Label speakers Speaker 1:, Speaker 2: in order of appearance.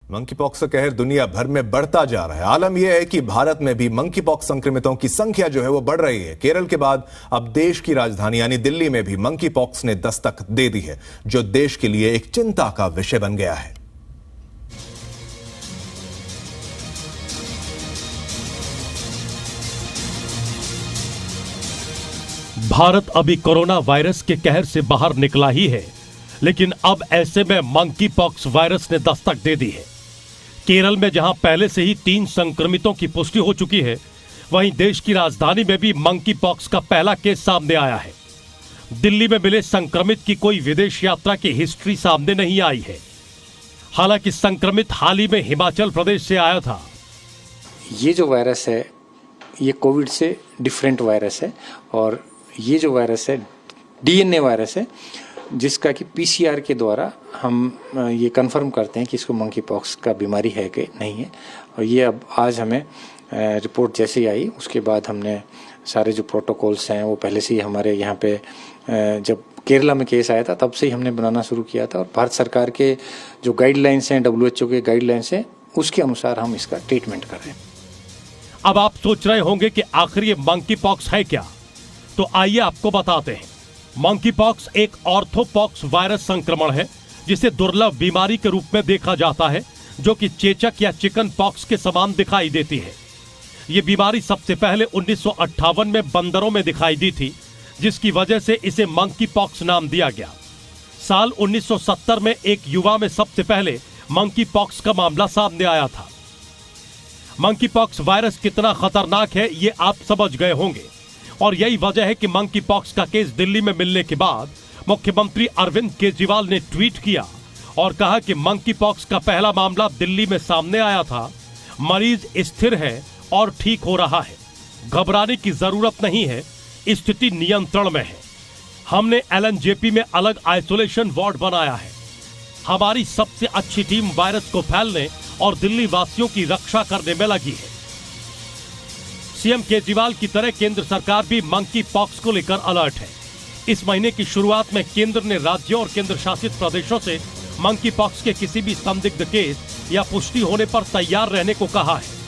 Speaker 1: Monkey pox का कहर दुनिया भर में बढ़ता जा रहा है। आलम यह है कि भारत में भी मंकी पॉक्स संक्रमितों की संख्या जो है वो बढ़ रही है। केरल के बाद अब देश की राजधानी यानी दिल्ली में भी मंकी पॉक्स ने दस्तक दे दी है, जो देश के लिए एक चिंता का विषय बन गया है।
Speaker 2: भारत अभी कोरोना वायरस के कहर से बाहर निकला ही है, लेकिन अब ऐसे में मंकी पॉक्स वायरस ने दस्तक दे दी है। केरल में जहां पहले से ही 3 संक्रमितों की पुष्टि हो चुकी है, वहीं देश की राजधानी में भी मंकी पॉक्स का पहला केस सामने आया है। दिल्ली में मिले संक्रमित की कोई विदेश यात्रा की हिस्ट्री सामने नहीं आई है। हालांकि संक्रमित हाल ही में हिमाचल प्रदेश से आया था।
Speaker 3: ये जो वायरस है ये कोविड से डिफरेंट वायरस है, और ये जो वायरस है डीएनए वायरस है, जिसका कि पीसीआर के द्वारा हम ये कंफर्म करते हैं कि इसको मंकी पॉक्स का बीमारी है कि नहीं है। और ये अब आज हमें रिपोर्ट जैसे ही आई उसके बाद हमने सारे जो प्रोटोकॉल्स हैं वो पहले से ही हमारे यहाँ पे जब केरला में केस आया था तब से ही हमने बनाना शुरू किया था, और भारत सरकार के जो गाइडलाइंस हैं, WHO के गाइडलाइंस हैं, उसके अनुसार हम इसका ट्रीटमेंट कर रहे हैं।
Speaker 2: अब आप सोच रहे होंगे कि आखिर ये मंकी पॉक्स है क्या, तो आइए आपको बताते हैं। मंकी पॉक्स एक ऑर्थोपॉक्स वायरस संक्रमण है, जिसे दुर्लभ बीमारी के रूप में देखा जाता है, जो कि चेचक या चिकन पॉक्स के समान दिखाई देती है। ये बीमारी सबसे पहले 1958 में बंदरों में दिखाई दी थी, जिसकी वजह से इसे मंकी पॉक्स नाम दिया गया। साल 1970 में एक युवा में सबसे पहले मंकी पॉक्स का मामला सामने आया था। मंकी पॉक्स वायरस कितना खतरनाक है ये आप समझ गए होंगे, और यही वजह है कि मंकी पॉक्स का केस दिल्ली में मिलने के बाद मुख्यमंत्री अरविंद केजरीवाल ने ट्वीट किया और कहा कि मंकी पॉक्स का पहला मामला दिल्ली में सामने आया था, मरीज स्थिर है और ठीक हो रहा है, घबराने की जरूरत नहीं है, स्थिति नियंत्रण में है। हमने एलएनजेपी में अलग आइसोलेशन वार्ड बनाया है। हमारी सबसे अच्छी टीम वायरस को फैलने और दिल्ली वासियों की रक्षा करने में लगी है। सीएम केजरीवाल की तरह केंद्र सरकार भी मंकी पॉक्स को लेकर अलर्ट है। इस महीने की शुरुआत में केंद्र ने राज्यों और केंद्र शासित प्रदेशों से मंकी पॉक्स के किसी भी संदिग्ध केस या पुष्टि होने पर तैयार रहने को कहा है।